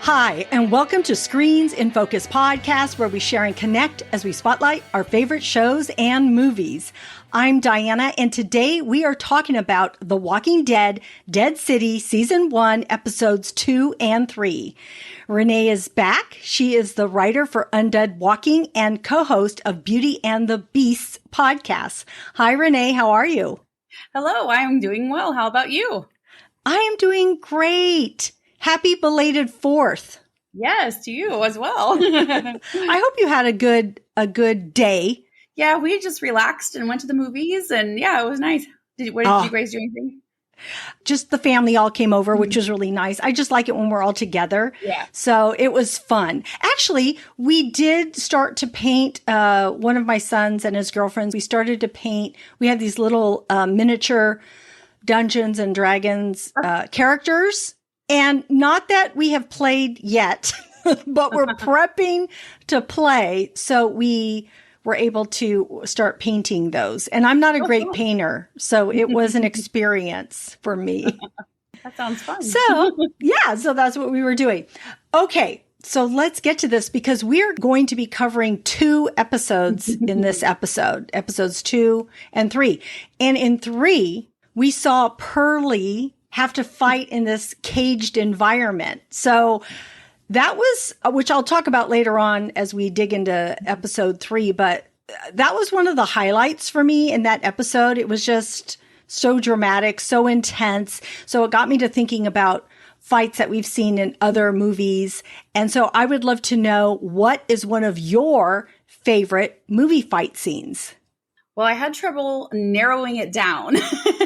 Hi, and welcome to Screens in Focus podcast, where we share and connect as we spotlight our favorite shows and movies. I'm Diana, and today we are talking about The Walking Dead, Dead City, Season 1, Episodes 2 and 3. Renee is back. She is the writer for Undead Walking and co-host of Beauty and the Beasts podcast. Hi, Renee. How are you? Hello, I'm doing well. How about you? I am doing great. Happy belated 4th. Yes, to you as well. I hope you had a good day. Yeah, we just relaxed and went to the movies, and yeah, it was nice. Did you guys do anything? Just the family all came over, which was really nice. I just like it when we're all together. Yeah. So it was fun. Actually, we did start to paint, one of my sons and his girlfriends. We started to paint. We had these little miniature Dungeons and Dragons characters. And not that we have played yet, but we're prepping to play. So we were able to start painting those. And I'm not a great painter, so it was an experience for me. That sounds fun. So that's what we were doing. Okay, so let's get to this because we're going to be covering 2 episodes in this episode, episodes 2 and 3. And in 3, we saw Perlie have to fight in this caged environment. So that was, which I'll talk about later on as we dig into episode 3, but that was one of the highlights for me in that episode. It was just so dramatic, so intense. So it got me to thinking about fights that we've seen in other movies. And so I would love to know, what is one of your favorite movie fight scenes? Well, I had trouble narrowing it down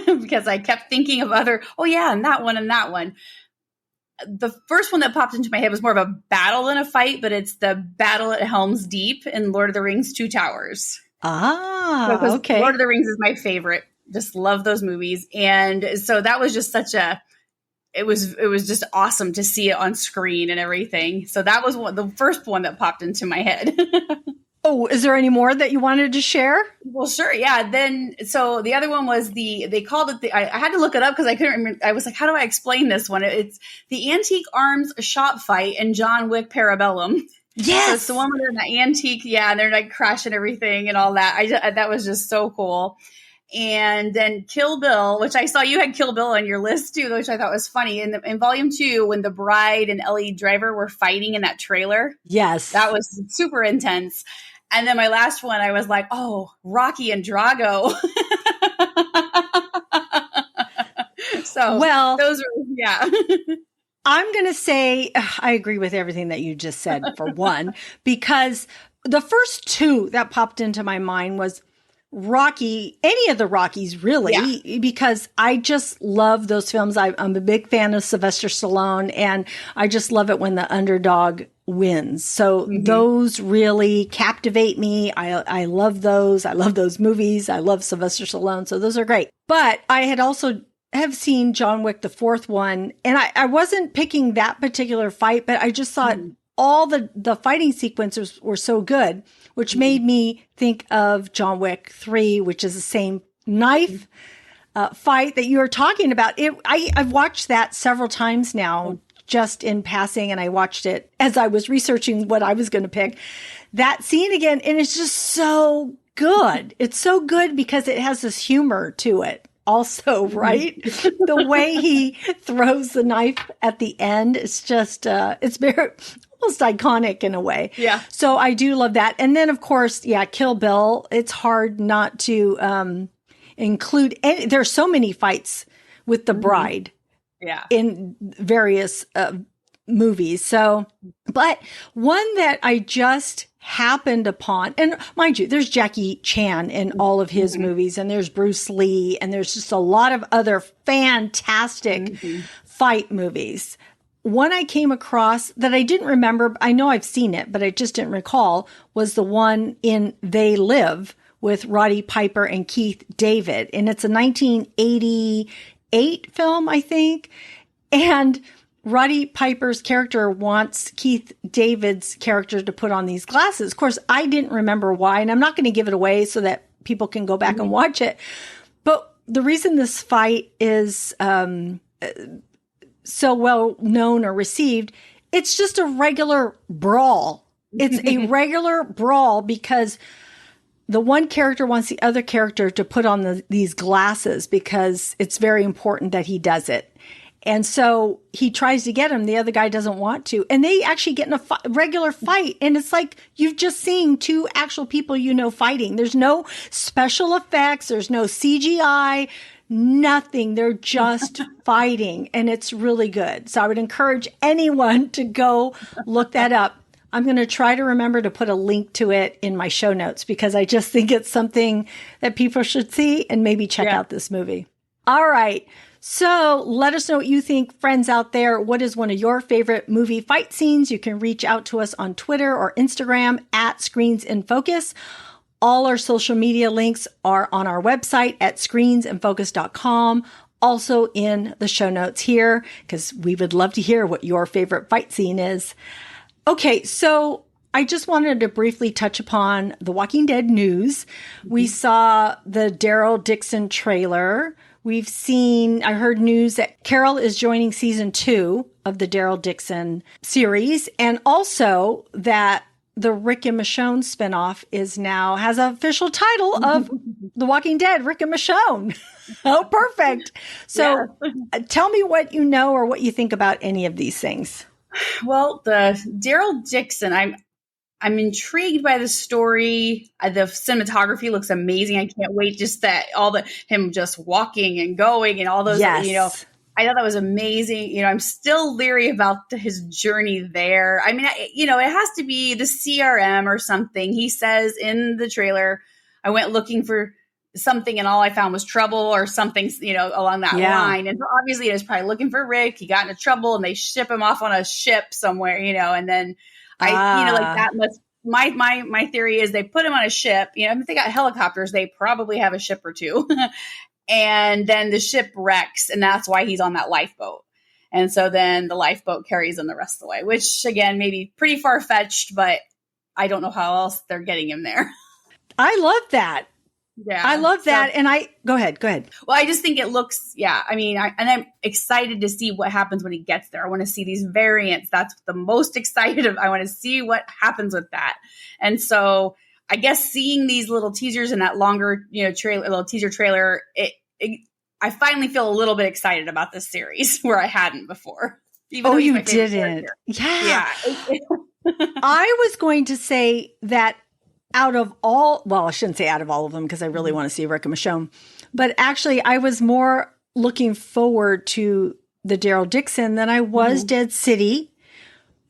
because I kept thinking of and that one and that one. The first one that popped into my head was more of a battle than a fight, but it's the battle at Helm's Deep in Lord of the Rings: Two Towers. Okay. Lord of the Rings is my favorite. Just love those movies. And so that was just it was just awesome to see it on screen and everything. So that was the first one that popped into my head. Oh, is there any more that you wanted to share? Well, sure. Yeah. So the other one was they called it I had to look it up because I couldn't remember. I was like, how do I explain this one? It's the Antique Arms Shop Fight in John Wick Parabellum. Yes. So it's the one where they're in the antique. Yeah. And they're like crashing everything and all that. That was just so cool. And then Kill Bill, which I saw you had Kill Bill on your list too, which I thought was funny. In volume 2, when the bride and Ellie Driver were fighting in that trailer. Yes. That was super intense. And then my last one, I was like, oh, Rocky and Drago. So, well, those were, yeah. I'm going to say I agree with everything that you just said, for one, because the first 2 that popped into my mind was Rocky, any of the Rockies, really, because I just love those films. I'm a big fan of Sylvester Stallone, and I just love it when the underdog wins. So those really captivate me. I love those. I love those movies. I love Sylvester Stallone. So those are great. But I had also have seen John Wick, the 4th one, and I wasn't picking that particular fight, but I just thought all the fighting sequences were so good, which made me think of John Wick 3, which is the same knife fight that you were talking about. I've watched that several times now, just in passing, and I watched it as I was researching what I was going to pick. That scene again, and it's just so good. It's so good because it has this humor to it also, right? The way he throws the knife at the end, it's just, it's very almost iconic in a way. Yeah. So I do love that. And then, of course, Kill Bill. It's hard not to include there's so many fights with the bride. Yeah. In various movies. So, but one that I just happened upon, and mind you, there's Jackie Chan in all of his movies, and there's Bruce Lee, and there's just a lot of other fantastic fight movies. One I came across that I didn't remember, I know I've seen it, but I just didn't recall, was the one in They Live with Roddy Piper and Keith David. And it's a 1988 film, I think. And Roddy Piper's character wants Keith David's character to put on these glasses. Of course, I didn't remember why, and I'm not going to give it away so that people can go back and watch it. But the reason this fight is so well known or received, it's just a regular brawl. It's a regular brawl because the one character wants the other character to put on these glasses because it's very important that he does it. And so he tries to get him. The other guy doesn't want to. And they actually get in a regular fight. And it's like you've just seen two actual people fighting. There's no special effects. There's no CGI. Nothing. They're just fighting. And it's really good. So I would encourage anyone to go look that up. I'm going to try to remember to put a link to it in my show notes because I just think it's something that people should see and maybe check out this movie. All right. So let us know what you think, friends out there. What is one of your favorite movie fight scenes? You can reach out to us on Twitter or Instagram at Screens in Focus. All our social media links are on our website at screensinfocus.com. Also in the show notes here, because we would love to hear what your favorite fight scene is. Okay, so I just wanted to briefly touch upon the Walking Dead news. We saw the Daryl Dixon trailer. I heard news that Carol is joining season 2 of the Daryl Dixon series, and also that the Rick and Michonne spinoff has an official title of The Walking Dead, Rick and Michonne. Oh, perfect. So tell me what you know or what you think about any of these things. Well, the Daryl Dixon, I'm intrigued by the story. The cinematography looks amazing. I can't wait. Just him just walking and going and all those, Yes. I thought that was amazing. I'm still leery about his journey there. I mean, it has to be the CRM or something. He says in the trailer, I went looking for something and all I found was trouble or something, along that line. And so obviously he was probably looking for Rick. He got into trouble and they ship him off on a ship somewhere, and then that must, my theory is they put him on a ship, if they got helicopters, they probably have a ship or two. And then the ship wrecks and that's why he's on that lifeboat. And so then the lifeboat carries him the rest of the way, which again, maybe pretty far fetched, but I don't know how else they're getting him there. I love that. Yeah. I love that. And go ahead. Well, I just think it looks, I'm excited to see what happens when he gets there. I want to see these variants. That's the most excited I want to see what happens with that. And so I guess seeing these little teasers and that longer, little teaser trailer, I finally feel a little bit excited about this series where I hadn't before. Oh, you didn't? Yeah. I was going to say that out of all, well, I shouldn't say out of all of them because I really want to see Rick and Michonne, but actually I was more looking forward to the Daryl Dixon than I was Dead City.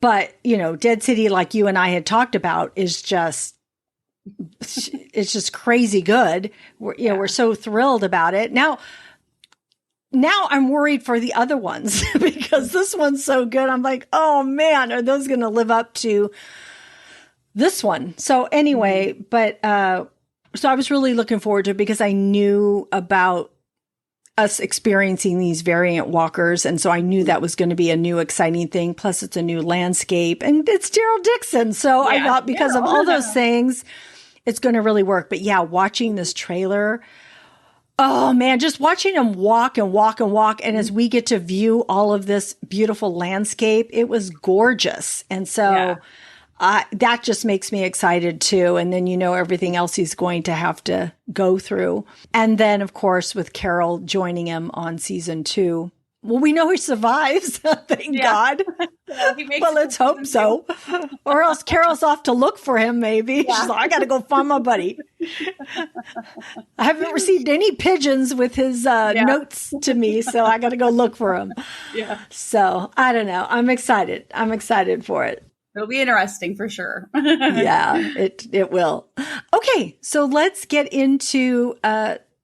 But, Dead City, like you and I had talked about, it's just crazy good. We're so thrilled about it. Now I'm worried for the other ones because this one's so good. I'm like, oh man, are those going to live up to this one? So anyway, but so I was really looking forward to it because I knew about us experiencing these variant walkers. And so I knew that was going to be a new exciting thing. Plus it's a new landscape and it's Daryl Dixon. So I thought because of all those things, it's going to really work. But yeah, watching this trailer, oh man, just watching him walk and walk and walk. And as we get to view all of this beautiful landscape, it was gorgeous. And so that just makes me excited too. And then, everything else he's going to have to go through. And then, of course, with Carol joining him on season 2. Well, we know he survives. Thank God. Well, let's hope so. Or else Carol's off to look for him, maybe. Yeah. She's like, I got to go find my buddy. I haven't received any pigeons with his notes to me, so I got to go look for him. Yeah. So I don't know. I'm excited. I'm excited for it. It'll be interesting for sure. Yeah, it will. Okay, so let's get into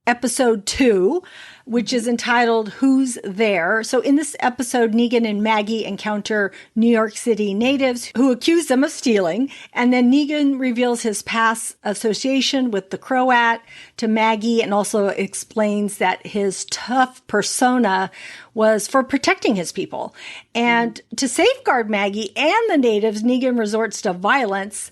episode 2, which is entitled Who's There? So in this episode, Negan and Maggie encounter New York City natives who accuse them of stealing. And then Negan reveals his past association with the Croat to Maggie and also explains that his tough persona was for protecting his people. And to safeguard Maggie and the natives, Negan resorts to violence.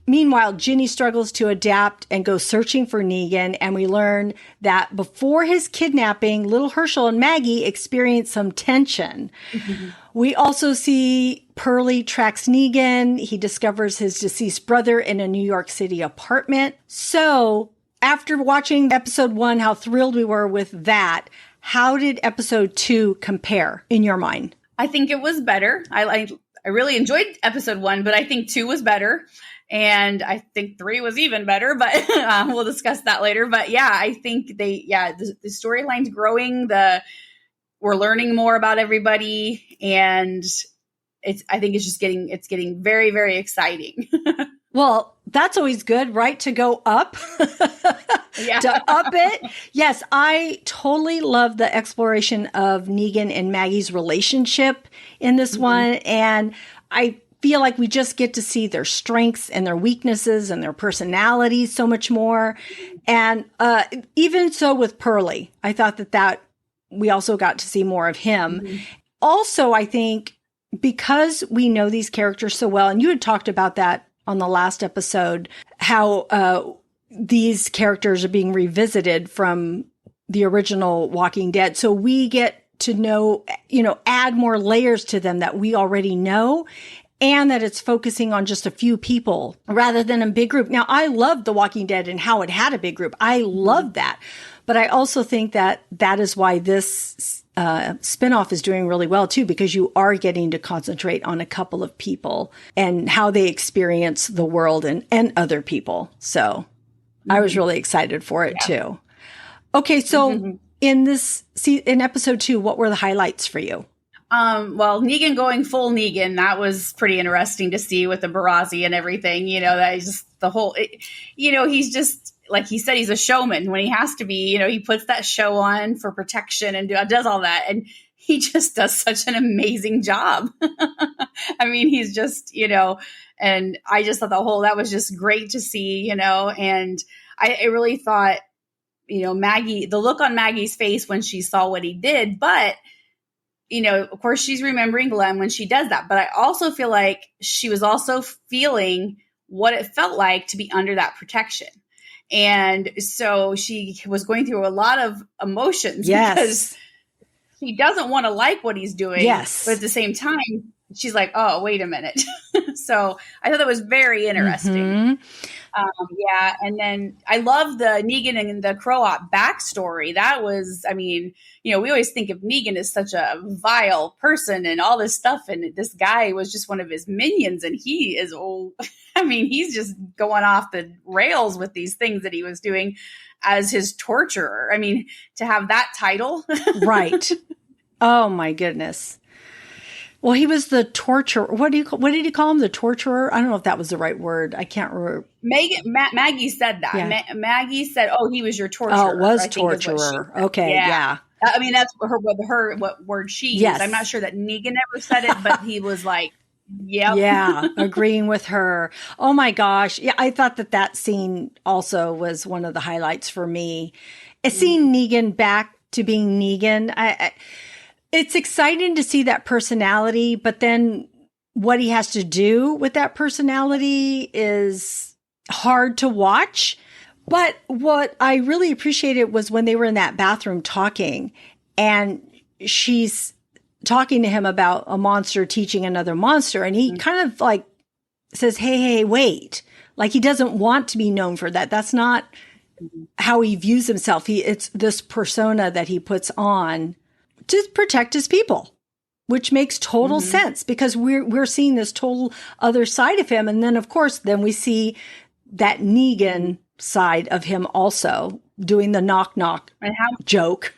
Meanwhile, Ginny struggles to adapt and goes searching for Negan, and we learn that before his kidnapping, little Herschel and Maggie experience some tension. We also see Perlie tracks Negan. He discovers his deceased brother in a New York City apartment. So, after watching episode 1, how thrilled we were with that, how did episode 2 compare in your mind? I think it was better. I really enjoyed episode 1, but I think 2 was better. And I think 3 was even better, but we'll discuss that later. But yeah, I think the storyline's growing. We're learning more about everybody, and I think it's getting very, very exciting. Well, that's always good, right? To go up, Yeah. to up it. Yes, I totally love the exploration of Negan and Maggie's relationship in this one. And I feel like we just get to see their strengths and their weaknesses and their personalities so much more. And even so with Perlie, I thought that we also got to see more of him. Also, I think because we know these characters so well, and you had talked about that on the last episode, how these characters are being revisited from the original Walking Dead. So we get to know, add more layers to them that we already know, and that it's focusing on just a few people rather than a big group. Now, I love The Walking Dead and how it had a big group. I love that. But I also think that is why this spinoff is doing really well, too, because you are getting to concentrate on a couple of people and how they experience the world and other people. So I was really excited for it, too. Okay, so in episode 2, what were the highlights for you? Well, Negan going full Negan, that was pretty interesting to see with the Barassi and everything, that is just the whole, he's just, like he said, he's a showman when he has to be, he puts that show on for protection and does all that. And he just does such an amazing job. I mean, he's just, and I just thought that was just great to see, and I really thought, Maggie, the look on Maggie's face when she saw what he did, but of course she's remembering Glenn when she does that, but I also feel like she was also feeling what it felt like to be under that protection. And so she was going through a lot of emotions because she doesn't want to like what he's doing. Yes. But at the same time, she's like, oh, wait a minute. So I thought that was very interesting. Yeah. And then I love the Negan and the Croat backstory. That was, we always think of Negan as such a vile person and all this stuff. And this guy was just one of his minions. And he is, he's just going off the rails with these things that he was doing as his torturer. To have that title. Right. Oh, my goodness. Well, he was the torturer. What did he call him? The torturer? I don't know if that was the right word. I can't remember. Maggie said that. Yeah. Maggie said, "Oh, he was your torturer." Oh, it was torturer. Okay, yeah. That's what word she used. Yes. I'm not sure that Negan ever said it, but he was like, "Yep." Yeah, agreeing with her. Oh my gosh, yeah. I thought that scene also was one of the highlights for me. Seeing Negan back to being Negan, it's exciting to see that personality, but then what he has to do with that personality is hard to watch. But what I really appreciated was when they were in that bathroom talking, and she's talking to him about a monster teaching another monster, and he kind of like says, hey, wait. Like he doesn't want to be known for that. That's not how he views himself. It's this persona that he puts on to protect his people, which makes total sense because we're seeing this total other side of him. And then, of course, then we see that Negan side of him also doing the knock joke.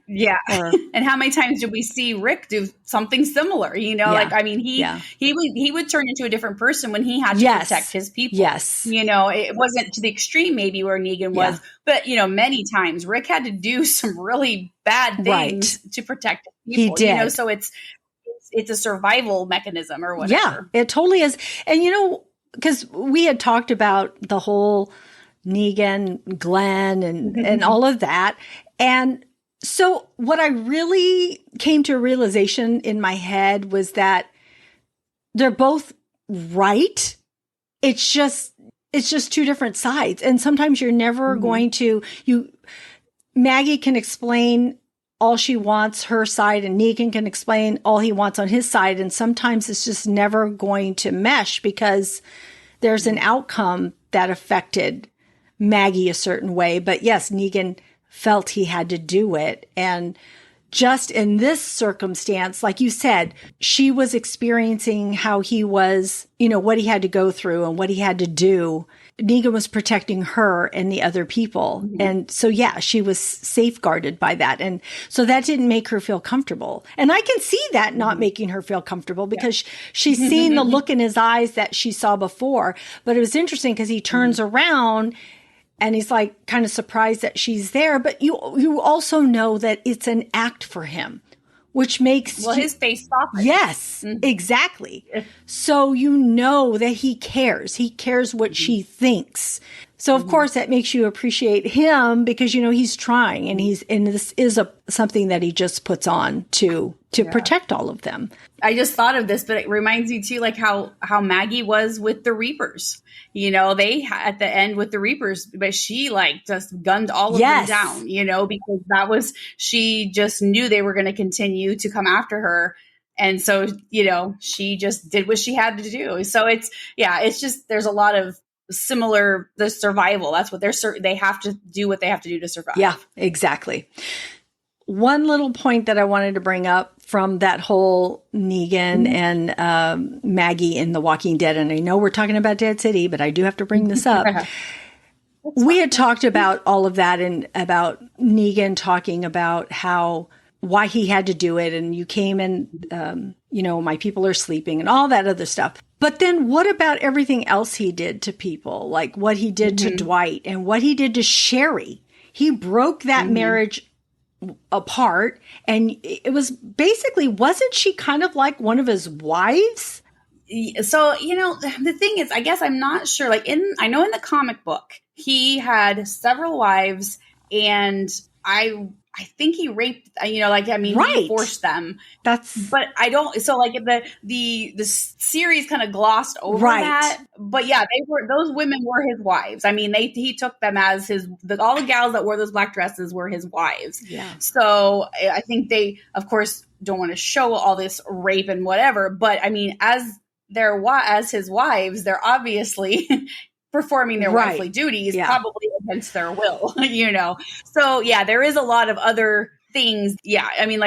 Yeah. And how many times did we see Rick do something similar? He would turn into a different person when he had to protect his people. Yes. It wasn't to the extreme maybe where Negan was, but many times Rick had to do some really bad things to protect his people. He did. So it's a survival mechanism or whatever. Yeah, it totally is. And because we had talked about the whole Negan, Glenn, and all of that. And so what I really came to a realization in my head was that they're both right. It's just it's just two different sides. And sometimes you're never going to, Maggie can explain all she wants, her side, and Negan can explain all he wants on his side. And sometimes it's just never going to mesh because there's an outcome that affected Maggie a certain way. But yes, Negan felt he had to do it. And just in this circumstance, like you said, she was experiencing how he was, what he had to go through and what he had to do. Negan was protecting her and the other people. And so, yeah, she was safeguarded by that. And so that didn't make her feel comfortable. And I can see that not making her feel comfortable because she's seen the look in his eyes that she saw before. But it was interesting because he turns around and he's like kind of surprised that she's there. But you also know that it's an act for him, which makes... Well, his face softens. Yes, exactly. So you know that he cares. He cares what she thinks. So, of course, that makes you appreciate him because, he's trying and this is something that he just puts on to protect all of them. I just thought of this, but it reminds me too, like how Maggie was with the Reapers. They at the end with the Reapers, but she just gunned all of them down, because she just knew they were going to continue to come after her. And so, she just did what she had to do. So it's just, there's a lot of the survival. That's what they have to do what they have to do to survive. Yeah, exactly. One little point that I wanted to bring up from that whole Negan and Maggie in The Walking Dead, and I know we're talking about Dead City, but I do have to bring this up. We had talked about all of that and about Negan talking about why he had to do it, and you came and, my people are sleeping and all that other stuff. But then what about everything else he did to people, like what he did to Dwight and what he did to Sherry? He broke that marriage apart, and it was basically, wasn't she kind of like one of his wives? So, the thing is, I guess I'm not sure, I know in the comic book, he had several wives, and I think he raped, he forced them. But I don't, so the series kind of glossed over that. But yeah, those women were his wives. I mean, he took them as all the gals that wore those black dresses were his wives. Yeah. So I think they, of course, don't want to show all this rape and whatever. But I mean, as his wives, they're obviously performing their wifely duties, probably against their will, So yeah, there is a lot of other things. Yeah. I mean,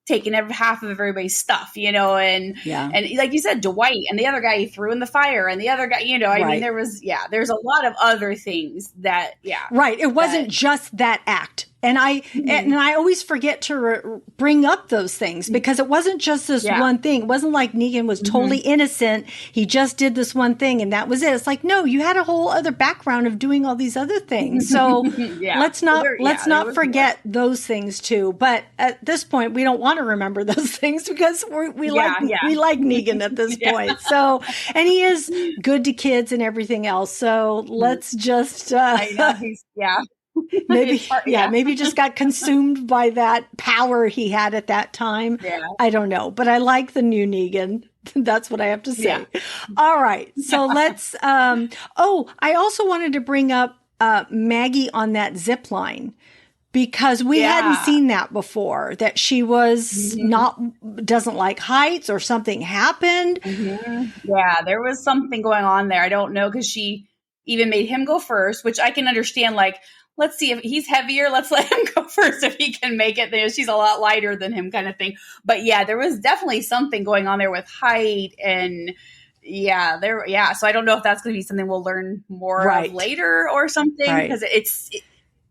taking half of everybody's stuff, and like you said, Dwight and the other guy he threw in the fire and the other guy, I mean, there's a lot of other things that, Right. It wasn't just that act. And I always forget to bring up those things because it wasn't just this one thing. It wasn't like Negan was totally innocent. He just did this one thing and that was it. It's like, no, you had a whole other background of doing all these other things. So let's not forget those things too. But at this point, we don't want to remember those things because we like Negan at this point. So, and he is good to kids and everything else. So let's just, I know, maybe just got consumed by that power he had at that time. Yeah. I don't know, but I like the new Negan. That's what I have to say. Yeah. All right. So let's, I also wanted to bring up Maggie on that zip line because we hadn't seen that before, that she was doesn't like heights or something happened. Yeah, there was something going on there. I don't know, because she even made him go first, which I can understand, let's see if he's heavier. Let's let him go first if he can make it. She's a lot lighter than him kind of thing. But yeah, there was definitely something going on there with height and So I don't know if that's going to be something we'll learn more of later or something because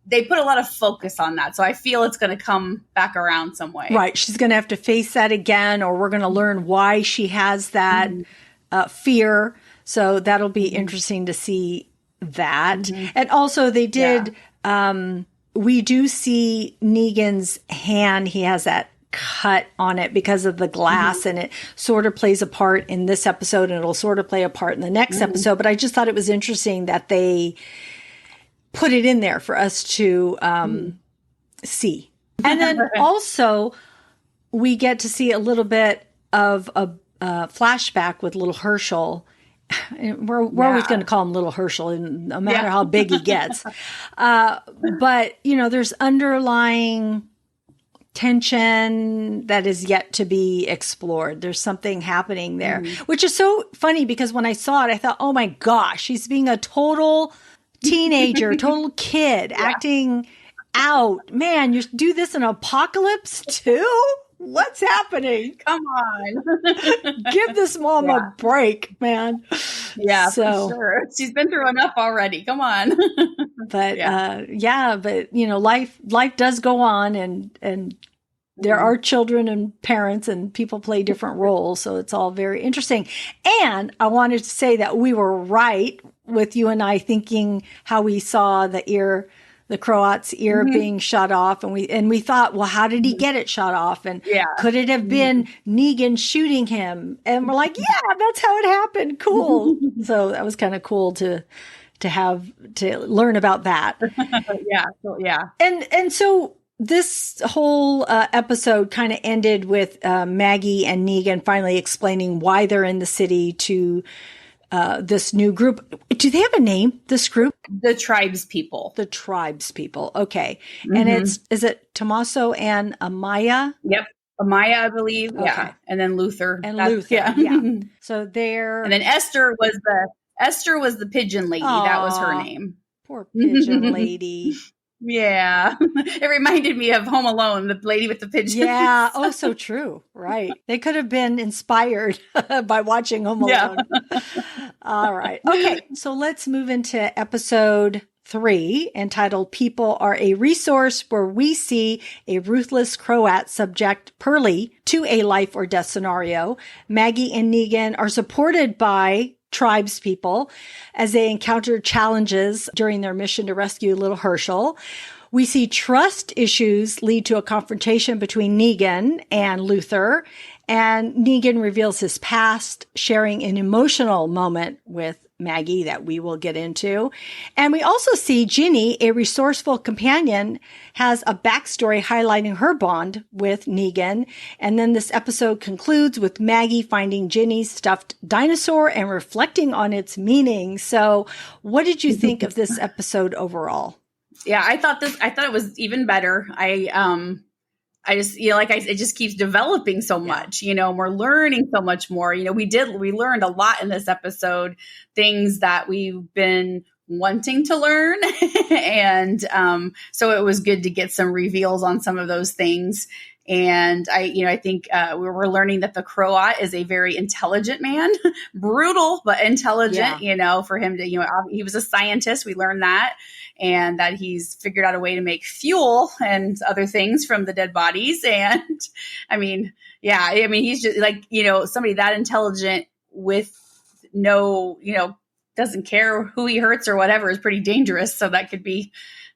they put a lot of focus on that. So I feel it's going to come back around some way. Right. She's going to have to face that again, or we're going to learn why she has that fear. So that'll be interesting to see that. And also they did, we do see Negan's hand. He has that cut on it because of the glass and it sort of plays a part in this episode and it'll sort of play a part in the next episode. But I just thought it was interesting that they put it in there for us to see. And then also we get to see a little bit of a flashback with little Herschel we're always going to call him Little Herschel, and no matter how big he gets. But, there's underlying tension that is yet to be explored. There's something happening there, which is so funny because when I saw it, I thought, oh my gosh, he's being a total teenager, total kid acting out. Man, you do this in Apocalypse too? What's happening? Come on. Give this mom a break, man. Yeah, for sure. She's been through enough already. Come on. But life does go on, and there are children and parents, and people play different roles. So it's all very interesting. And I wanted to say that we were right with you and I thinking how we saw the Croat's ear being shut off. And we thought, well, how did he get it shut off? And could it have been Negan shooting him? And we're like, yeah, that's how it happened. Cool. So that was kind of cool to learn about that. And so this whole episode kind of ended with Maggie and Negan finally explaining why they're in the city to this new group. Do they have a name, this group? The Tribes People. The Tribes People. Okay. And is it Tommaso and Amaya? Yep. Amaya, I believe. Okay. Yeah. And then Luther. Yeah. So they're... And then Esther was the pigeon lady. Aww, that was her name. Poor pigeon lady. Yeah. It reminded me of Home Alone, the lady with the pigeons. Yeah. Oh, so true. Right. They could have been inspired by watching Home Alone. Yeah. All right. Okay. So let's move into episode 3, entitled People Are a Resource, where we see a ruthless Croat subject Perlie to a life or death scenario. Maggie and Negan are supported by Tribes people as they encounter challenges during their mission to rescue Little Herschel. We see trust issues lead to a confrontation between Negan and Luther, and Negan reveals his past, sharing an emotional moment with Maggie that we will get into. And we also see Ginny, a resourceful companion, has a backstory highlighting her bond with Negan. And then this episode concludes with Maggie finding Ginny's stuffed dinosaur and reflecting on its meaning. So what did you think of this episode overall? Yeah, I thought it was even better. I just, it just keeps developing so much, and we're learning so much more. We learned a lot in this episode, things that we've been wanting to learn. And so it was good to get some reveals on some of those things. And I think we're learning that the Croat is a very intelligent man, brutal, but intelligent, for him to, he was a scientist. We learned that. And that he's figured out a way to make fuel and other things from the dead bodies. And he's just somebody that intelligent with no, doesn't care who he hurts or whatever is pretty dangerous. So that could be,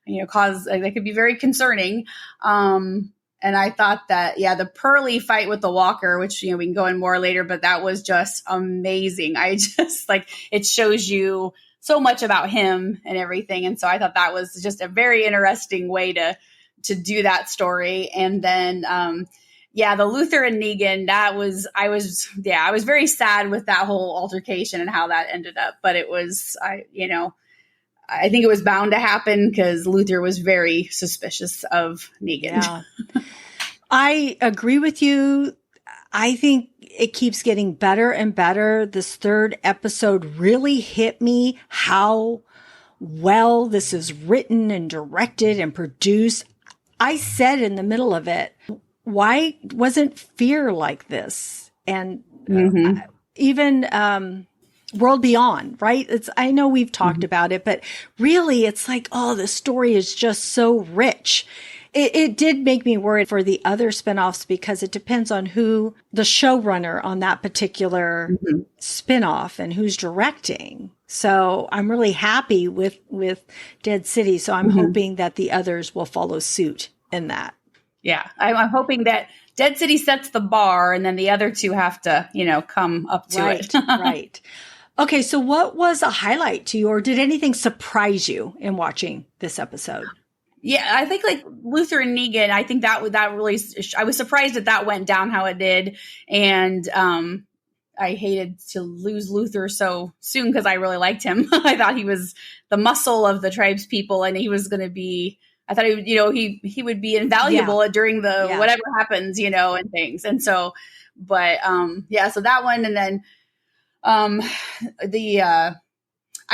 that could be very concerning. And I thought that, the Perlie fight with the Walker, which, we can go in more later, but that was just amazing. I just it shows you so much about him and everything. And so I thought that was just a very interesting way to do that story. And then, the Luther and Negan, I was very sad with that whole altercation and how that ended up, but it was, I think it was bound to happen because Luther was very suspicious of Negan. Yeah. I agree with you. I think it keeps getting better and better. This third episode really hit me how well this is written and directed and produced. I said in the middle of it, why wasn't Fear like this? And even World Beyond, right? I know we've talked about it, but really it's like, the story is just so rich. It did make me worried for the other spinoffs because it depends on who the showrunner on that particular spinoff and who's directing. So I'm really happy with Dead City. So I'm hoping that the others will follow suit in that. Yeah, I'm hoping that Dead City sets the bar and then the other two have to, come up to it. Right. Okay, so what was a highlight to you, or did anything surprise you in watching this episode? Yeah, I think Luther and Negan, I think that really, I was surprised that went down how it did. And I hated to lose Luther so soon because I really liked him. I thought he was the muscle of the tribes people, and he was going to be. I thought he would, he would be invaluable during the whatever happens, and things. And so, but so that one, and then I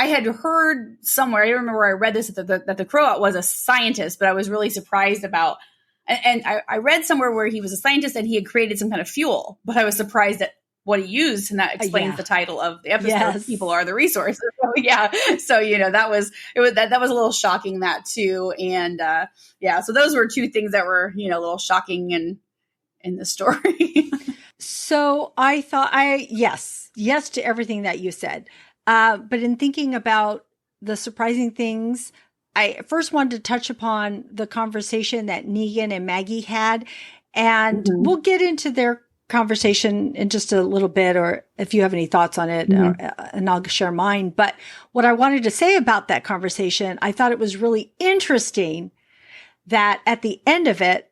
had heard somewhere, I don't remember where I read this, that the Croat was a scientist, but I was really surprised about. And I read somewhere where he was a scientist and he had created some kind of fuel, but I was surprised at what he used, and that explains the title of the episode. Yes. People are the resources. So, that was a little shocking, that too. And so those were two things that were a little shocking in the story. So I thought yes to everything that you said, but in thinking about the surprising things, I first wanted to touch upon the conversation that Negan and Maggie had, and we'll get into their conversation in just a little bit, or if you have any thoughts on it, and I'll share mine. But what I wanted to say about that conversation, I thought it was really interesting that at the end of it,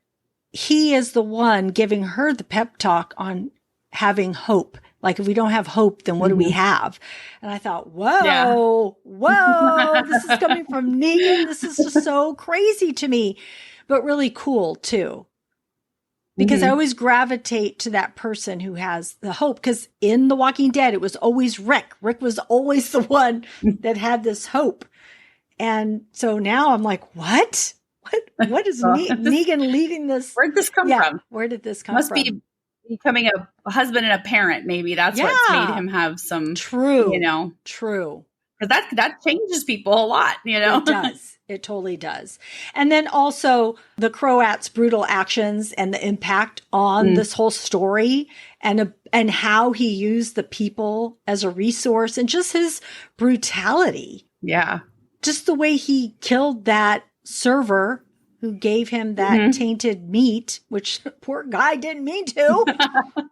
he is the one giving her the pep talk on having hope. Like, if we don't have hope, then what do we have? And I thought, whoa, this is coming from Negan. This is just so crazy to me, but really cool too. Because I always gravitate to that person who has the hope. Because in The Walking Dead, it was always Rick. Rick was always the one that had this hope. And so now I'm like, what? What is Negan leading this? Where'd this come from? Where did this come from? Must be becoming a husband and a parent. Maybe that's what's made him have some true. Because that changes people a lot, It does. It totally does. And then also the Croat's brutal actions and the impact on this whole story, and how he used the people as a resource, and just his brutality. Yeah. Just the way he killed that server who gave him that tainted meat, which poor guy didn't mean to.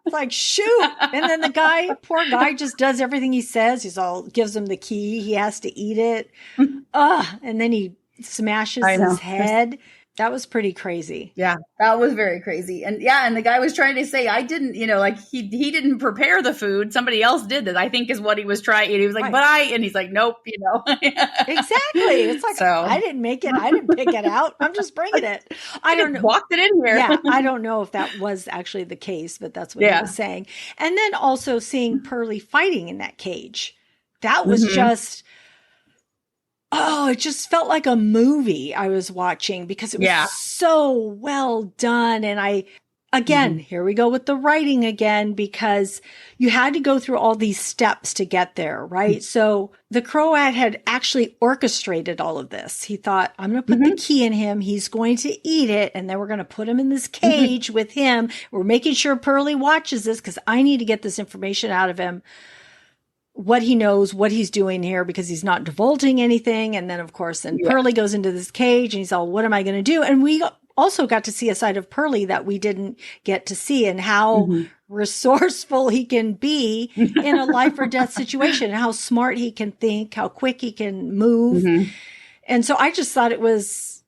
It's like, shoot. And then the poor guy just does everything he says. Gives him the key. He has to eat it. And then he smashes his head. That was pretty crazy. Yeah, that was very crazy. And and the guy was trying to say, I didn't, he didn't prepare the food. Somebody else did that, I think, is what he was trying. And he was like, and he's like, nope, Exactly. It's like, I didn't make it. I didn't pick it out. I'm just bringing it. I don't know. Walked it in here. Yeah. I don't know if that was actually the case, but that's what he was saying. And then also seeing Perlie fighting in that cage. That was just... it just felt like a movie I was watching, because it was so well done. And here we go with the writing again, because you had to go through all these steps to get there, right? So the Croat had actually orchestrated all of this. He thought, I'm going to put the key in him. He's going to eat it. And then we're going to put him in this cage with him. We're making sure Perlie watches this, because I need to get this information out of him. What he knows, what he's doing here, because he's not divulging anything. And then, of course, Perlie goes into this cage and he's all, what am I going to do? And we also got to see a side of Perlie that we didn't get to see, and how resourceful he can be in a life or death situation, and how smart he can think, how quick he can move. And so I just thought it was,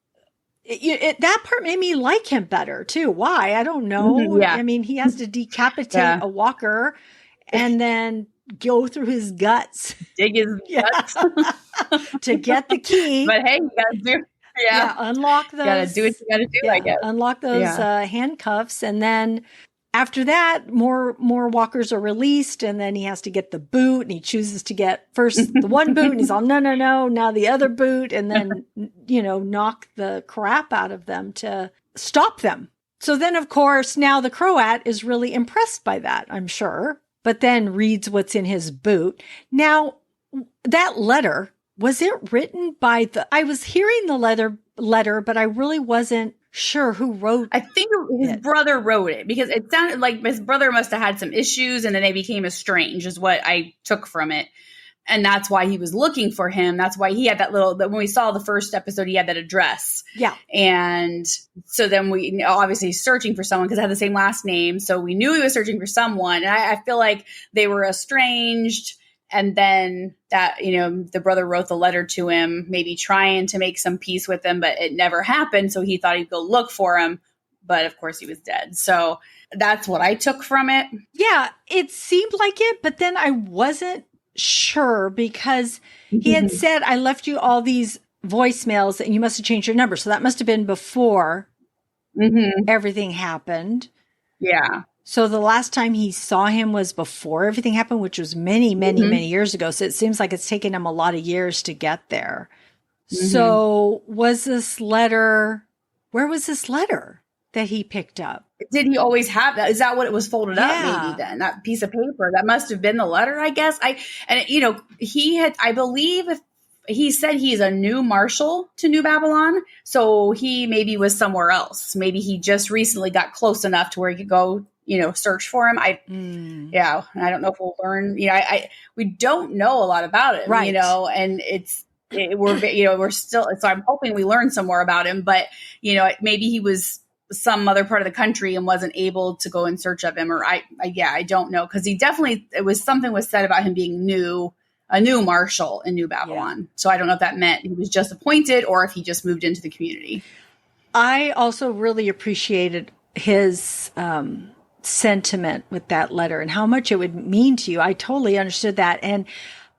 that part made me like him better too. Why? I don't know. I mean, he has to decapitate a walker and then go through his guts, dig his guts to get the key. But hey, you gotta do, unlock those. You gotta do what you gotta do. I guess unlock those handcuffs, and then after that, more walkers are released, and then he has to get the boot, and he chooses to get first the one boot, and he's all no, now the other boot, and then knock the crap out of them to stop them. So then, of course, now the Croat is really impressed by that, I'm sure. But then reads what's in his boot. Now, that letter, was it written by I was hearing the letter, but I really wasn't sure who wrote it. I think his brother wrote it, because it sounded like his brother must have had some issues, and then they became estranged, is what I took from it. And that's why he was looking for him. That's why he had that when we saw the first episode, he had that address. Yeah. And so then we obviously searching for someone, because it had the same last name. So we knew he was searching for someone. And I feel like they were estranged. And then that, the brother wrote the letter to him, maybe trying to make some peace with him, but it never happened. So he thought he'd go look for him. But of course he was dead. So That's what I took from it. Yeah, it seemed like it, but then I wasn't sure because he had said, I left you all these voicemails and you must have changed your number. So that must have been before everything happened. Yeah. So the last time he saw him was before everything happened, which was many, many years ago. So it seems like it's taken him a lot of years to get there. So was this letter, where was this letter that he picked up? Did he always have that? Is that what it was folded up? Maybe then that piece of paper, that must have been the letter, I guess. I believe if he said he's a new marshal to New Babylon. So he maybe was somewhere else. Maybe he just recently got close enough to where he could go, search for him. I don't know if we'll learn, we don't know a lot about him, right. And we're still, so I'm hoping we learn some more about him, but maybe he was some other part of the country and wasn't able to go in search of him, or I don't know. Cause something was said about him being a new marshal in New Babylon. Yeah. So I don't know if that meant he was just appointed or if he just moved into the community. I also really appreciated his, sentiment with that letter and how much it would mean to you. I totally understood that. And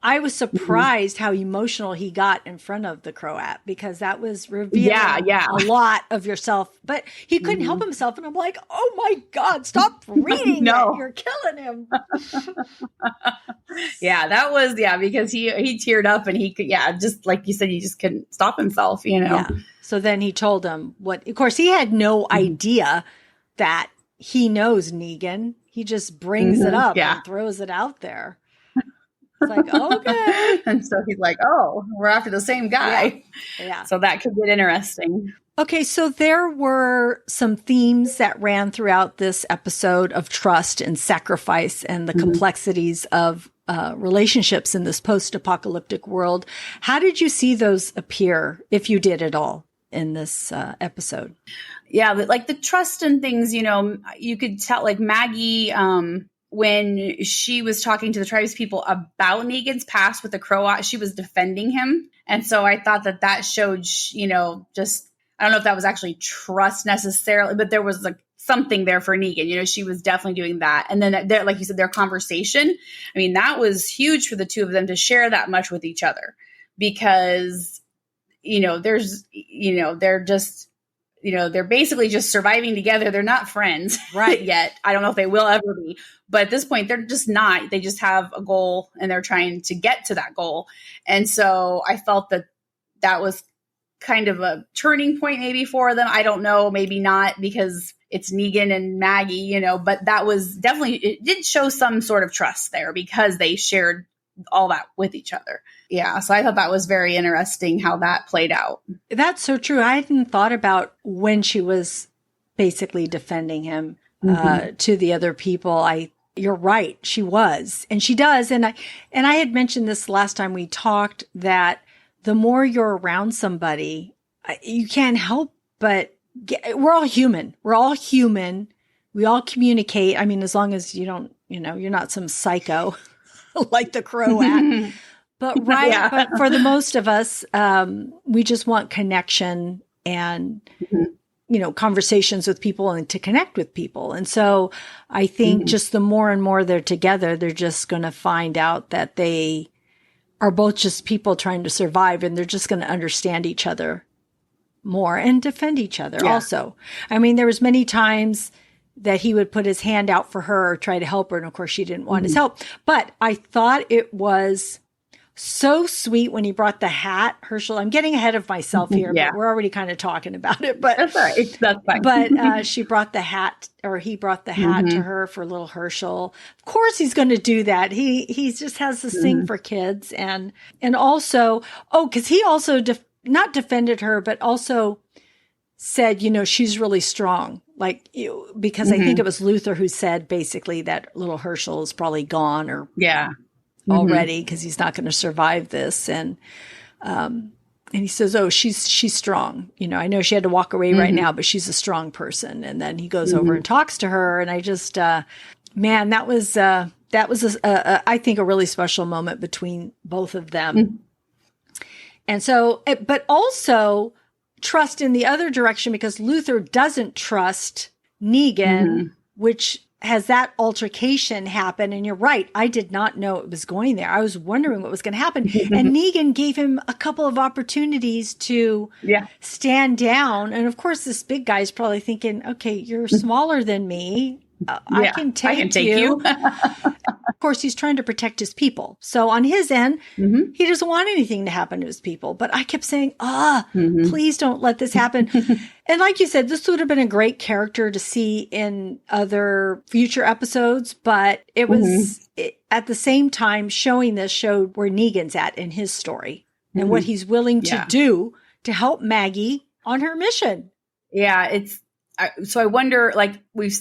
I was surprised how emotional he got in front of the Croat, because that was revealing a lot of yourself, but he couldn't help himself. And I'm like, oh my God, stop reading it. You're killing him. That was, because he teared up and he could, just like you said, he just couldn't stop himself, Yeah. So then he told him of course he had no idea that he knows Negan. He just brings it up and throws it out there. It's like, okay. And so he's like, oh, we're after the same guy. Yeah. So that could get interesting. Okay. So there were some themes that ran throughout this episode of trust and sacrifice and the complexities of relationships in this post-apocalyptic world. How did you see those appear, if you did at all, in this episode? Yeah, but like the trust and things, you could tell, like Maggie, when she was talking to the tribespeople about Negan's past with the Croat, she was defending him. And so I thought that showed, just, I don't know if that was actually trust necessarily, but there was like something there for Negan. She was definitely doing that. And then like you said, their conversation, I mean, that was huge for the two of them to share that much with each other, because, they're basically just surviving together. They're not friends right yet. I don't know if they will ever be, but at this point they're just not. They just have a goal and they're trying to get to that goal. And so I felt that was kind of a turning point maybe for them. I don't know, maybe not, because it's Negan and Maggie, but that was definitely, it did show some sort of trust there because they shared all that with each other. Yeah. So I thought that was very interesting how that played out. That's so true. I hadn't thought about when she was basically defending him to the other people. You're right. She was, and she does. And I had mentioned this last time we talked, that the more you're around somebody, you can't help but we're all human. We're all human. We all communicate. I mean, as long as you don't, you're not some psycho like the Croat. But but for the most of us, we just want connection and, conversations with people and to connect with people. And so I think just the more and more they're together, they're just going to find out that they are both just people trying to survive, and they're just going to understand each other more and defend each other also. I mean, there was many times that he would put his hand out for her or try to help her. And of course she didn't want his help, but I thought it was so sweet when he brought the hat. Herschel, I'm getting ahead of myself here, but we're already kind of talking about it, but that's all right. That's fine. But she brought the hat, or he brought the hat to her for little Herschel. Of course he's going to do that. He just has this thing for kids. And also, cause he also not defended her, but also said, she's really strong. Like, because I think it was Luther who said basically that little Herschel is probably gone or already, because he's not going to survive this. And he says, oh, she's strong. I know she had to walk away right now, but she's a strong person. And then he goes over and talks to her. And I just, man, that was I think a really special moment between both of them. And so, but also trust in the other direction, because Luther doesn't trust Negan which has that altercation happen. And you're right. I did not know it was going there. I was wondering what was going to happen. And Negan gave him a couple of opportunities to stand down. And of course, this big guy's probably thinking, okay, you're smaller than me. I can take you. Of course, he's trying to protect his people. So on his end, he doesn't want anything to happen to his people. But I kept saying, please don't let this happen. And like you said, this would have been a great character to see in other future episodes. But it was at the same time showed where Negan's at in his story and what he's willing to do to help Maggie on her mission. Yeah, so I wonder, like, we've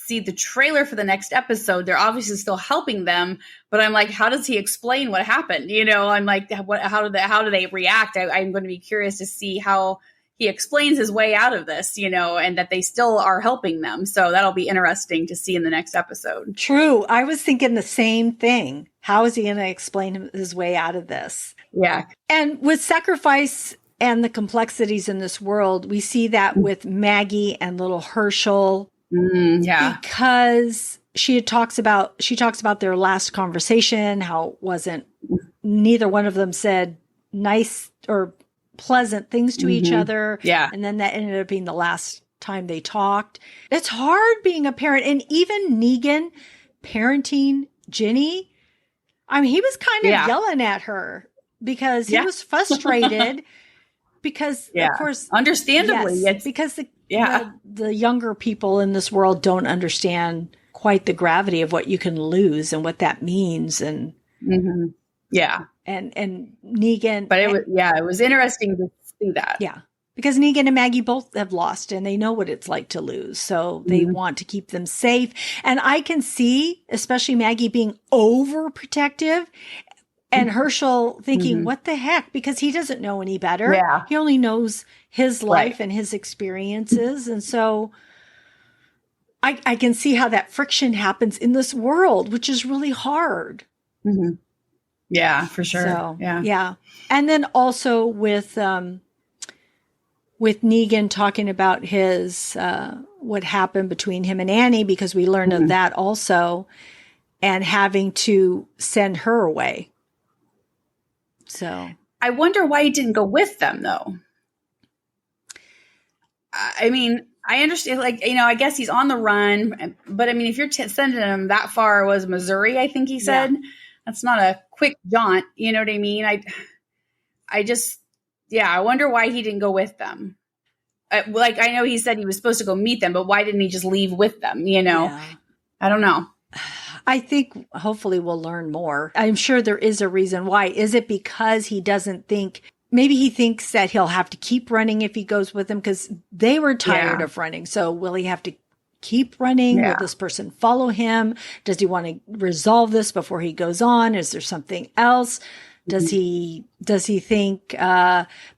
see the trailer for the next episode, they're obviously still helping them, but I'm like, how does he explain what happened? I'm like, how do they react? I'm going to be curious to see how he explains his way out of this, and that they still are helping them. So that'll be interesting to see in the next episode. True. I was thinking the same thing. How is he going to explain his way out of this? Yeah. And with sacrifice and the complexities in this world, we see that with Maggie and little Herschel. Because she talks about their last conversation, how neither one of them said nice or pleasant things to each other. Yeah. And then that ended up being the last time they talked. It's hard being a parent. And even Negan parenting Ginny, I mean, he was kind of yelling at her because he was frustrated because, of course, understandably, because the younger people in this world don't understand quite the gravity of what you can lose and what that means. And and Negan, but it was interesting to see that. Yeah, because Negan and Maggie both have lost and they know what it's like to lose. So they want to keep them safe. And I can see, especially Maggie being overprotective and Herschel thinking, what the heck? Because he doesn't know any better. Yeah. He only knows his life and his experiences. And so I can see how that friction happens in this world, which is really hard. Yeah, for sure. So, yeah. And then also with Negan talking about his, what happened between him and Annie, because we learned of that also, and having to send her away. So I wonder why he didn't go with them, though. I mean, I understand, I guess he's on the run, but I mean, if you're sending him that far, was Missouri, I think he said, that's not a quick jaunt. You know what I mean? I wonder why he didn't go with them. I know he said he was supposed to go meet them, but why didn't he just leave with them? I don't know. I think hopefully we'll learn more. I'm sure there is a reason why. Is it because he doesn't think, maybe he thinks that he'll have to keep running if he goes with them because they were tired of running. So will he have to keep running? Will this person follow him? Does he want to resolve this before he goes on? Is there something else? Does he think,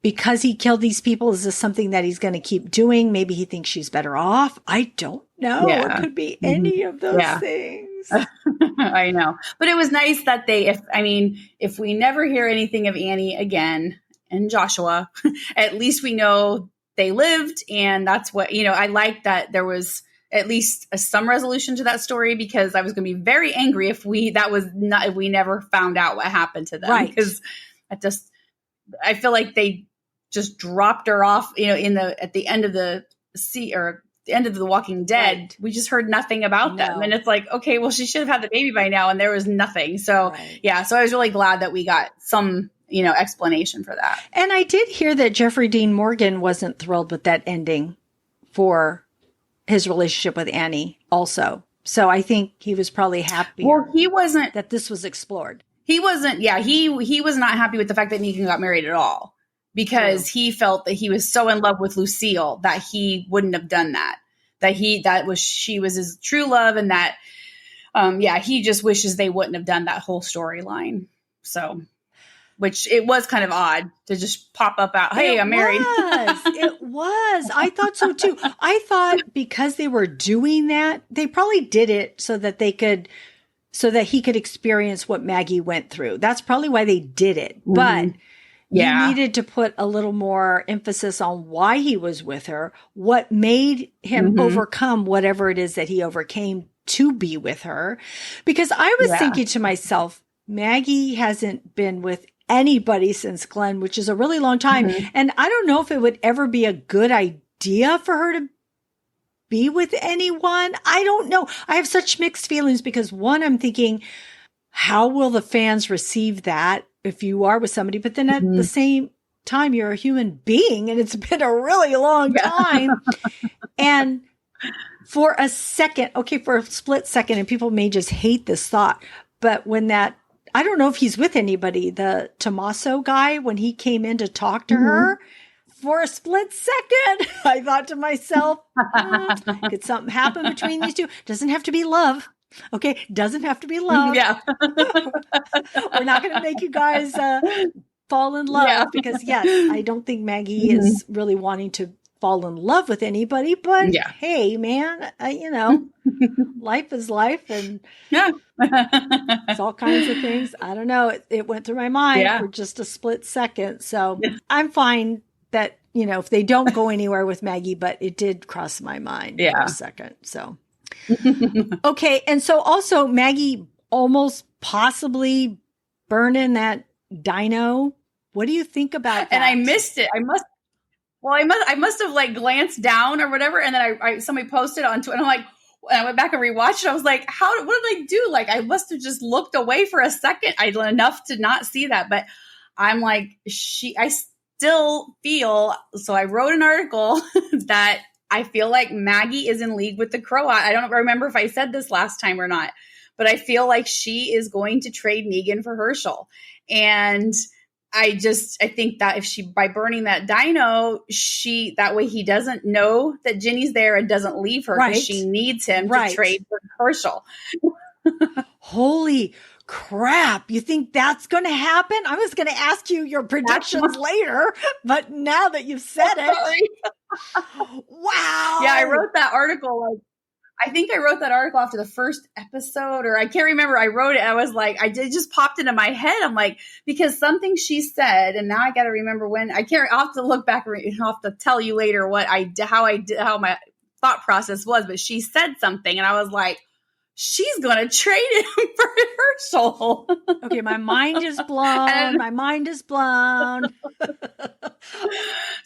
because he killed these people, is this something that he's going to keep doing? Maybe he thinks she's better off. I don't know. It could be any of those things. I know. But it was nice that if we never hear anything of Annie again and Joshua, at least we know they lived. And that's what, I like that there was at least some resolution to that story, because I was going to be very angry if we never found out what happened to them. Right. Because I feel like they just dropped her off, at the end of the end of The Walking Dead. Right. We just heard nothing about them. And it's like, okay, well, she should have had the baby by now. And there was nothing. So so I was really glad that we got some, explanation for that. And I did hear that Jeffrey Dean Morgan wasn't thrilled with that ending for his relationship with Annie also. So I think he was probably happy. Well, he wasn't that this was explored. He wasn't. Yeah. He was not happy with the fact that Negan got married at all, because he felt that he was so in love with Lucille that he wouldn't have done that, she was his true love. And that, he just wishes they wouldn't have done that whole storyline. So, which it was kind of odd to just pop up out, hey, I'm married. It was. I thought so too. I thought because they were doing that, they probably did it so that he could experience what Maggie went through. That's probably why they did it. But You Yeah. needed to put a little more emphasis on why he was with her, what made him overcome whatever it is that he overcame to be with her. Because I was Yeah. thinking to myself, Maggie hasn't been with anybody since Glenn, which is a really long time. And I don't know if it would ever be a good idea for her to be with anyone. I don't know. I have such mixed feelings because one, I'm thinking, how will the fans receive that if you are with somebody? But then at the same time, you're a human being and it's been a really long time. And for a second, okay, for a split second, and people may just hate this thought, but when that, I don't know if he's with anybody, the Tommaso guy, when he came in to talk to her, for a split second, I thought to myself, could something happen between these two? Doesn't have to be love. Okay. Doesn't have to be love. Yeah. We're not going to make you guys fall in love because yes, I don't think Maggie is really wanting to fall in love with anybody, but hey, man, you know, life is life and it's all kinds of things. I don't know. It went through my mind for just a split second. So I'm fine that, you know, if they don't go anywhere with Maggie, but it did cross my mind for a second. So, okay. And so also Maggie almost possibly burning that dino. What do you think about that? And I missed it. I must have like glanced down or whatever. And then I somebody posted on Twitter and I'm like, and I went back and rewatched it. I was like, what did I do? Like, I must have just looked away for a second. Enough to not see that. But I'm like, I still feel, so I wrote an article that I feel like Maggie is in league with the Croat. I don't remember if I said this last time or not, but I feel like she is going to trade Negan for Herschel. And I think that if by burning that dino, that way he doesn't know that Ginny's there and doesn't leave her because she needs him to trade for Herschel. Holy crap. You think that's going to happen? I was going to ask you your predictions later, but now that you've said it. Wow. Yeah, I wrote that article. I think I wrote that article after the first episode, or I can't remember. I wrote it. I was like, it just popped into my head. I'm like, because something she said, and now I got to remember when. I'll have to look back. I'll have to tell you later how my thought process was. But she said something, and I was like, she's going to trade him for Herschel. Okay, my mind is blown. My mind is blown.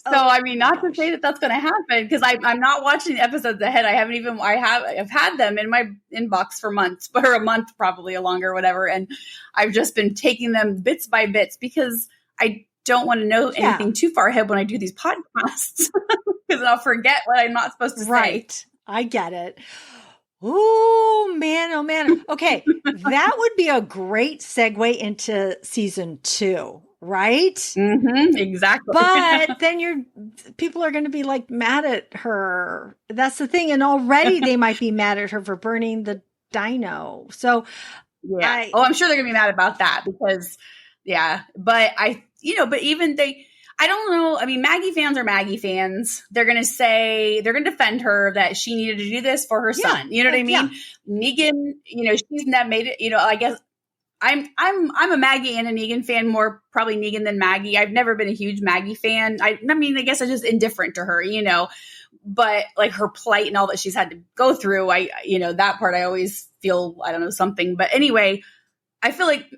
So, I mean, not to say that that's going to happen because I'm not watching the episodes ahead. I've had them in my inbox for months, or a month, probably longer, whatever. And I've just been taking them bits by bits because I don't want to know anything too far ahead when I do these podcasts because I'll forget what I'm not supposed to say. Right. I get it. Oh man. Okay. That would be a great segue into season 2, right? Mm-hmm, exactly. But then people are going to be like mad at her. That's the thing. And already they might be mad at her for burning the dino. So yeah. I'm sure they're going to be mad about that because but even I don't know. I mean, Maggie fans are Maggie fans. They're going to defend her that she needed to do this for her son. You know what I mean? Negan, she's not made it, I guess I'm a Maggie and a Negan fan, more probably Negan than Maggie. I've never been a huge Maggie fan. I guess I'm just indifferent to her, but like her plight and all that she's had to go through, that part I always feel, I don't know, something. But anyway, I feel like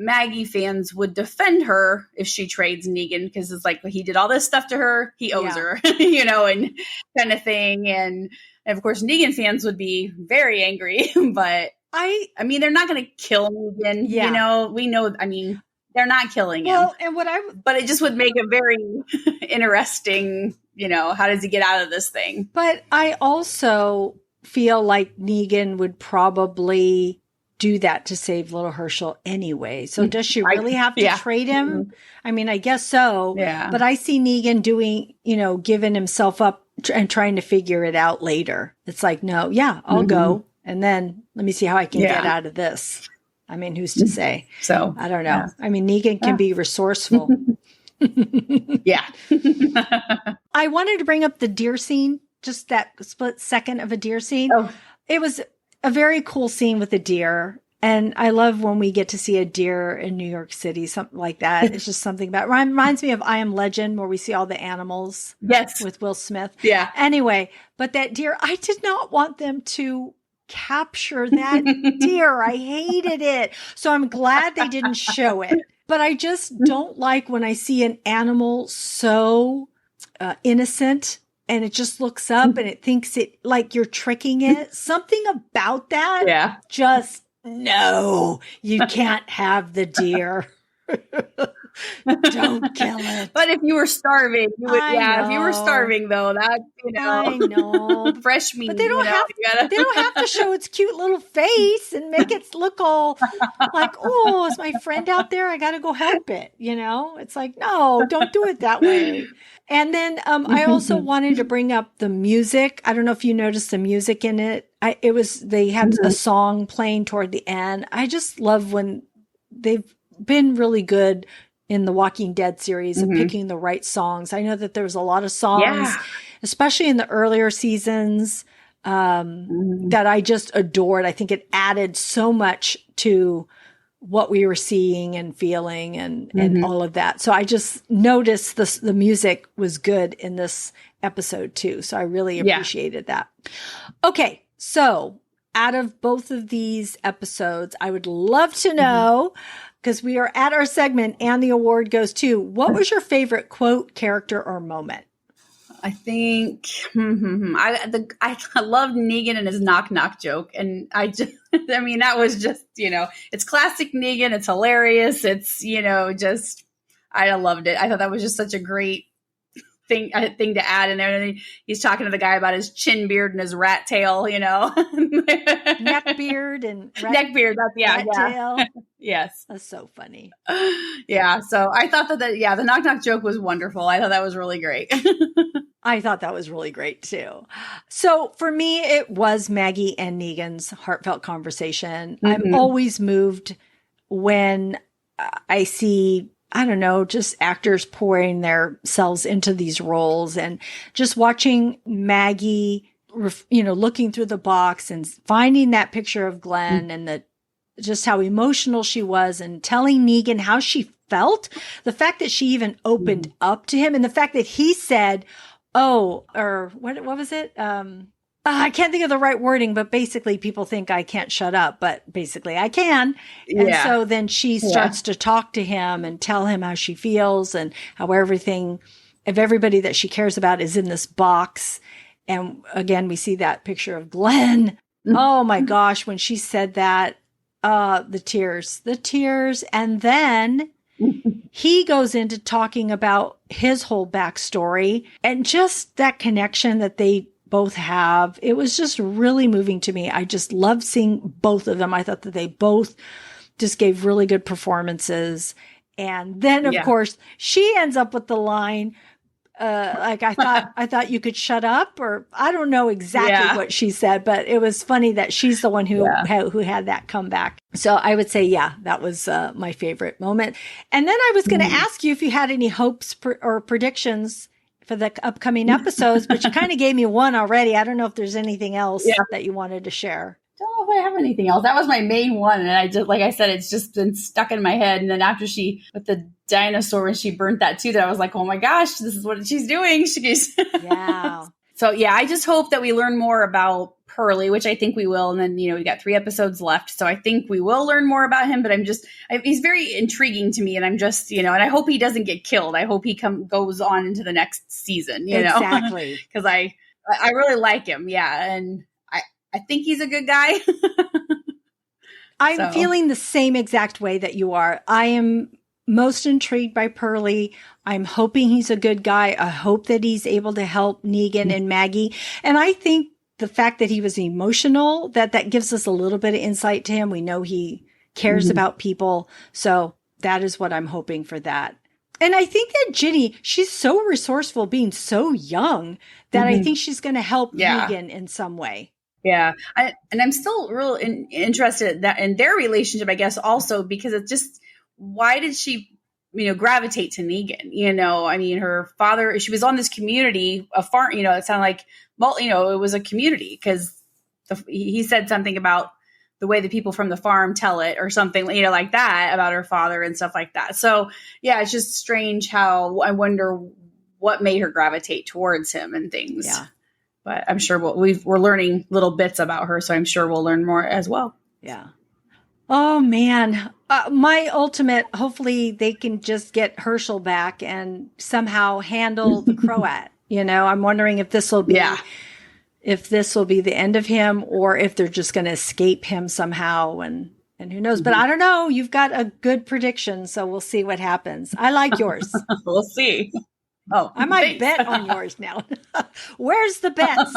Maggie fans would defend her if she trades Negan because it's like he did all this stuff to her, he owes her, and kind of thing. And of course, Negan fans would be very angry, but I mean, they're not going to kill Negan. We know. I mean, they're not killing him. And but it just would make it very interesting. How does he get out of this thing? But I also feel like Negan would probably do that to save little Herschel anyway. So does she really have to trade him? I mean, I guess so. Yeah. But I see Negan doing, giving himself up and trying to figure it out later. It's like, no, I'll go. And then let me see how I can get out of this. I mean, who's to say? So I don't know. Yeah. I mean, Negan can be resourceful. Yeah. I wanted to bring up the deer scene, just that split second of a deer scene. Oh. It was a very cool scene with the deer. And I love when we get to see a deer in New York City, something like that. It's just something about, reminds me of I Am Legend, where we see all the animals. Yes. With Will Smith. Yeah. Anyway, but that deer, I did not want them to capture that deer. I hated it. So I'm glad they didn't show it. But I just don't like when I see an animal so innocent and it just looks up and it thinks it like you're tricking it. Something about that. Just no, you can't have the deer. Don't kill it. But if you were starving, you would. If you were starving though, that I know fresh meat. But they don't they don't have to show its cute little face and make it look all like, oh, is my friend out there? I got to go help it. It's like, no, don't do it that way. And then I also wanted to bring up the music. I don't know if you noticed the music in it. They had a song playing toward the end. I just love when they've been really good in the Walking Dead series of picking the right songs. I know that there was a lot of songs, especially in the earlier seasons, that I just adored. I think it added so much to what we were seeing and feeling and all of that. So I just noticed the music was good in this episode too. So I really appreciated that. Okay. So out of both of these episodes, I would love to know, because we are at our segment and the award goes to, what was your favorite quote, character, or moment? I think I loved Negan and his knock knock joke, and that was just it's classic Negan. It's hilarious. It's just I loved it. I thought that was just such a great thing to add in there. And then he's talking to the guy about his chin beard and his rat tail. Neck beard and neck beard. Rat tail. Yes, that's so funny. Yeah, so I thought that the knock knock joke was wonderful. I thought that was really great. I thought that was really great too. So for me, it was Maggie and Negan's heartfelt conversation. I'm always moved when I see, I don't know, just actors pouring themselves into these roles, and just watching Maggie, looking through the box and finding that picture of Glenn and just how emotional she was, and telling Negan how she felt. The fact that she even opened up to him, and the fact that he said, or what was it? I can't think of the right wording, but basically people think I can't shut up, but basically I can. And so then she starts to talk to him and tell him how she feels and how everybody that she cares about is in this box. And again, we see that picture of Glenn. Oh my gosh, when she said that, the tears. And then he goes into talking about his whole backstory and just that connection that they both have. It was just really moving to me. I just loved seeing both of them. I thought that they both just gave really good performances. And then, of course, she ends up with the line, I thought you could shut up, or I don't know exactly what she said, but it was funny that she's the one who had that comeback. So I would say, that was my favorite moment. And then I was going to ask you if you had any hopes or predictions for the upcoming episodes, but you kind of gave me one already. I don't know if there's anything else that you wanted to share. Don't know if I have anything else. That was my main one. And I just, like I said, it's just been stuck in my head. And then after with the dinosaur, when she burnt that too, that I was like, oh my gosh, this is what she's doing. So I just hope that we learn more about Perlie, which I think we will. And then, we got 3 episodes left. So I think we will learn more about him, but he's very intriguing to me. And I'm just, and I hope he doesn't get killed. I hope he goes on into the next season, Exactly. Because I really like him. Yeah. And I think he's a good guy. I'm feeling the same exact way that you are. I am most intrigued by Perlie. I'm hoping he's a good guy. I hope that he's able to help Negan and Maggie. And I think the fact that he was emotional, that gives us a little bit of insight to him. We know he cares about people. So that is what I'm hoping for that. And I think that Ginny, she's so resourceful being so young that I think she's going to help Negan in some way. Yeah. I'm still real interested in their relationship, I guess, also, because it's just, why did she, gravitate to Negan? Her father, she was on this community, a farm, it sounded like, it was a community, because he said something about the way the people from the farm tell it or something, you know, like that about her father and stuff like that. So yeah, it's just strange how I wonder what made her gravitate towards him and things. Yeah. But I'm sure we're learning little bits about her. So I'm sure we'll learn more as well. Yeah. Oh man. My ultimate, hopefully they can just get Herschel back and somehow handle the Croat. You know, I'm wondering if this will be, the end of him or if they're just going to escape him somehow and who knows, but I don't know. You've got a good prediction. So we'll see what happens. I like yours. We'll see. Oh, I might bet on yours now. Where's the bets?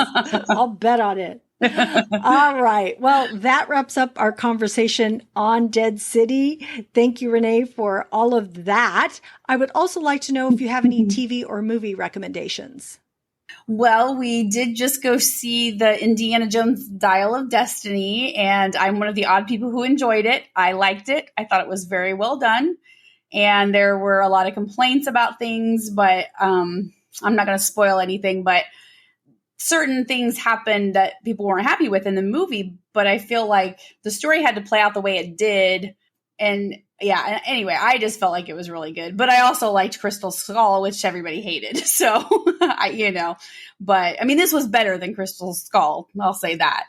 I'll bet on it. All right. Well, that wraps up our conversation on Dead City. Thank you, Renee, for all of that. I would also like to know if you have any TV or movie recommendations. Well, we did just go see the Indiana Jones Dial of Destiny, and I'm one of the odd people who enjoyed it. I liked it. I thought it was very well done. And there were a lot of complaints about things, but I'm not going to spoil anything, but certain things happened that people weren't happy with in the movie, but I feel like the story had to play out the way it did. And yeah, anyway, I just felt like it was really good, but I also liked Crystal Skull, which everybody hated. So, but I mean, this was better than Crystal Skull. I'll say that.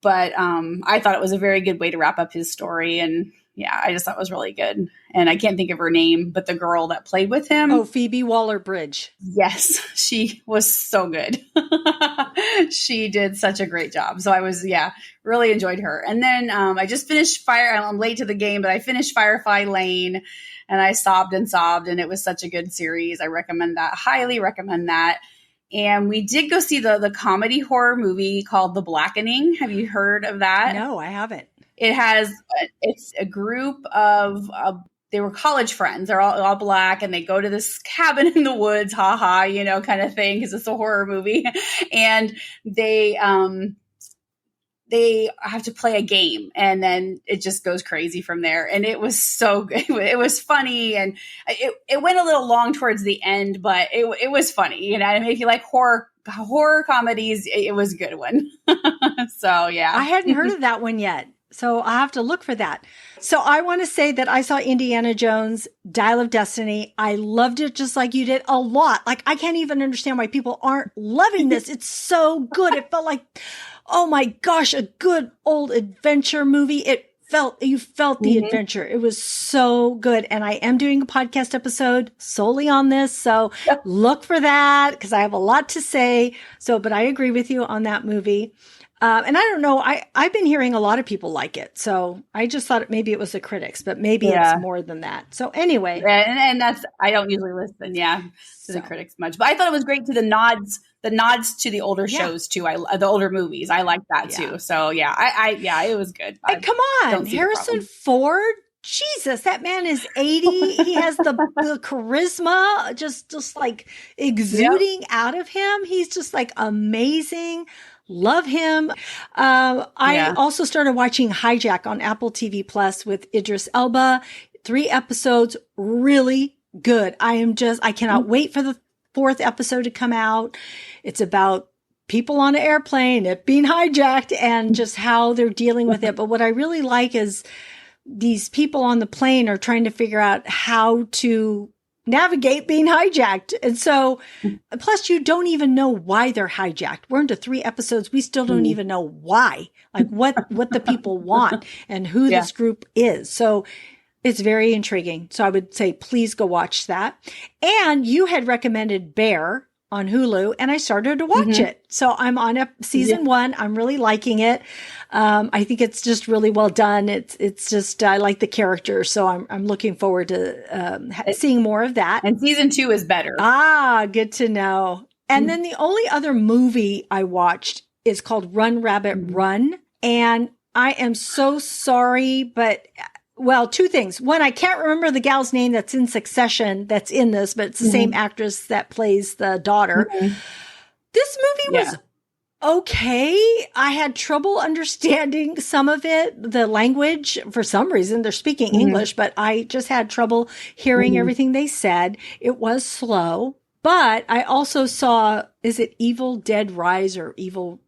But I thought it was a very good way to wrap up his story. And yeah, I just thought it was really good. And I can't think of her name, but the girl that played with him. Oh, Phoebe Waller-Bridge. Yes, she was so good. She did such a great job. So I was, really enjoyed her. And then I just finished I'm late to the game, but I finished Firefly Lane and I sobbed and it was such a good series. I recommend that, highly recommend that. And we did go see the comedy horror movie called The Blackening. Have you heard of that? No, I haven't. It's a group of, they were college friends. They're all black and they go to this cabin in the woods, kind of thing. Cause it's a horror movie and they have to play a game and then it just goes crazy from there. And it was so good. It was funny and it went a little long towards the end, but it was funny, and if you like horror comedies, it was a good one. So yeah. I hadn't heard of that one yet. So I'll have to look for that. So I want to say that I saw Indiana Jones Dial of Destiny. I loved it just like you did a lot. Like, I can't even understand why people aren't loving this. It's so good. It felt like, oh my gosh, a good old adventure movie. You felt the adventure. It was so good. And I am doing a podcast episode solely on this. So look for that because I have a lot to say. But I agree with you on that movie. And I don't know, I've been hearing a lot of people like it. So I just thought maybe it was the critics, but maybe it's more than that. So anyway. And that's, I don't usually listen, to the critics much. But I thought it was great to the nods to the older shows too. The older movies. I like that too. So it was good. Come on, Harrison Ford. Jesus, that man is 80. He has the charisma just like exuding out of him. He's just like amazing. Love him. I also started watching Hijack on Apple TV Plus with Idris Elba. 3 episodes, really good. I cannot wait for the 4th episode to come out. It's about people on an airplane, it being hijacked and just how they're dealing with it. But what I really like is these people on the plane are trying to figure out how to navigate being hijacked. And so, plus you don't even know why they're hijacked. We're into 3 episodes. We still don't even know why, like what the people want and who this group is. So it's very intriguing. So I would say, please go watch that. And you had recommended Bear on Hulu and I started to watch it. So I'm on season 1. I'm really liking it. I think it's just really well done. It's just, I like the characters. So I'm looking forward to seeing more of that. And season 2 is better. Good to know. And then the only other movie I watched is called Run Rabbit Run. And I am so sorry, but 2 things. One, I can't remember the gal's name that's in Succession that's in this, but it's the same actress that plays the daughter. This movie was okay. I had trouble understanding some of it. The language, for some reason, they're speaking English, but I just had trouble hearing everything they said. It was slow. But I also saw, is it Evil Dead Rise or Evil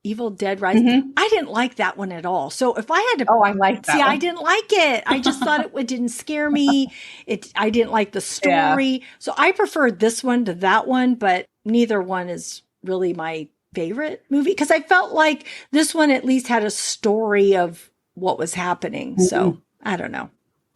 Evil Dead Rise. I didn't like that one at all. So if I had to, Oh, I like that see, one. I didn't like it. I just thought it didn't scare me. I didn't like the story. So I preferred this one to that one, but neither one is really my favorite movie because I felt like this one at least had a story of what was happening. So I don't know.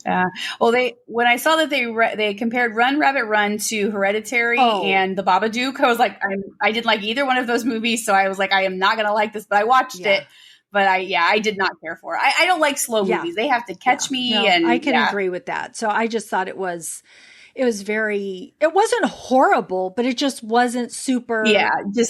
Yeah. Well, when I saw that they compared Run Rabbit Run to Hereditary and The Babadook, I was like, I didn't like either one of those movies, so I was like, I am not going to like this. But I watched it, but I did not care for it. I don't like slow movies; they have to catch me. No, and I can agree with that. So I just thought it wasn't horrible, but it just wasn't super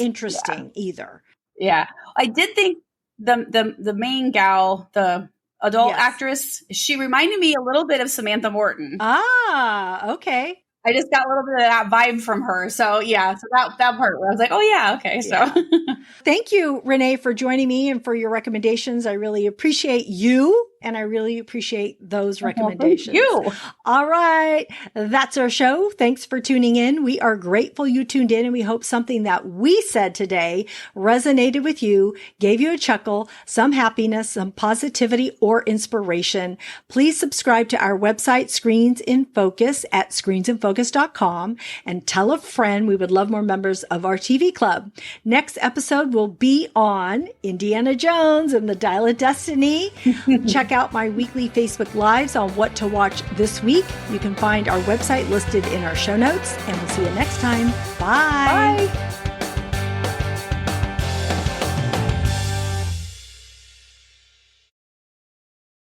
interesting either. Yeah, I did think the main gal, the adult actress, she reminded me a little bit of Samantha Morton. Ah, okay. I just got a little bit of that vibe from her. So that part where I was like, oh yeah, okay. So thank you, Renee, for joining me and for your recommendations. I really appreciate you and I really appreciate those recommendations. Thank you. All right. That's our show. Thanks for tuning in. We are grateful you tuned in and we hope something that we said today resonated with you, gave you a chuckle, some happiness, some positivity or inspiration. Please subscribe to our website, Screens in Focus at screensinfocus.com and tell a friend. We would love more members of our TV club. Next episode will be on Indiana Jones and the Dial of Destiny. Check out my weekly Facebook Lives on what to watch this week. You can find our website listed in our show notes, and we'll see you next time. Bye. Bye.